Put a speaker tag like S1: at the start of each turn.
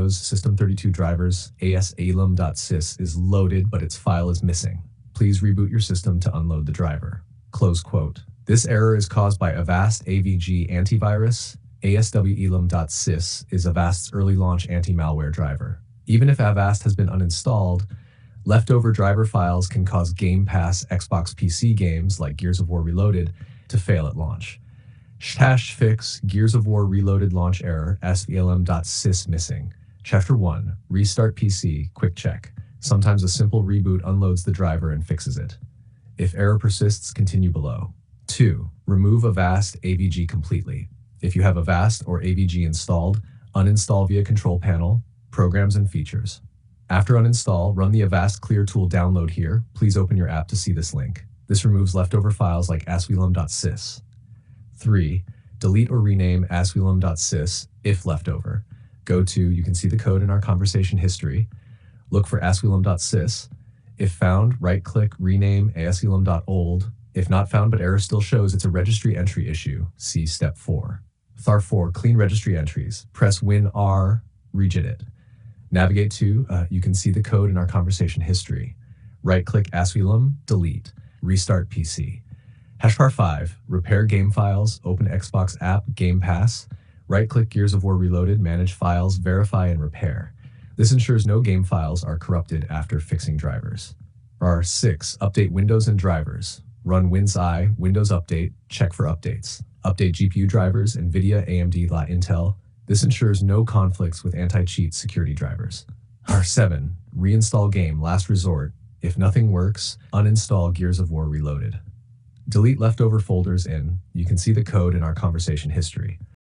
S1: Windows System32 drivers aswElam.sys is loaded, but its file is missing. Please reboot your system to unload the driver. Close quote. This error is caused by Avast AVG antivirus. aswElam.sys is Avast's early launch anti-malware driver. Even if Avast has been uninstalled, leftover driver files can cause Game Pass Xbox PC games like Gears of War Reloaded to fail at launch. #fix Gears of War Reloaded launch error aswElam.sys missing. Chapter 1. Restart PC quick check. Sometimes a simple reboot unloads the driver and fixes it. If error persists, continue below. 2. Remove Avast AVG completely. If you have Avast or AVG installed, uninstall via Control Panel, Programs and Features. After uninstall, run the Avast Clear tool download here. Please open your app to see this link. This removes leftover files like aswElam.sys. 3. Delete or rename aswElam.sys if leftover. You can see the code in our conversation history. Look for aswElam.sys. If found, right-click, rename aswElam.old. If not found but error still shows, it's a registry entry issue. See step 4. Thar 4. Clean registry entries. Press Win-R, regit it. Navigate to, you can see the code in our conversation history. Right-click aswElam, delete. Restart PC. #5. Repair game files, open Xbox app, Game Pass. Right-click Gears of War Reloaded, manage files, verify and repair. This ensures no game files are corrupted after fixing drivers. #6. Update Windows and drivers. Run WinSI, Windows Update, check for updates. Update GPU drivers, NVIDIA, AMD, Intel. This ensures no conflicts with anti-cheat security drivers. #7. Reinstall game, last resort. If nothing works, uninstall Gears of War Reloaded. Delete leftover folders you can see the code in our conversation history.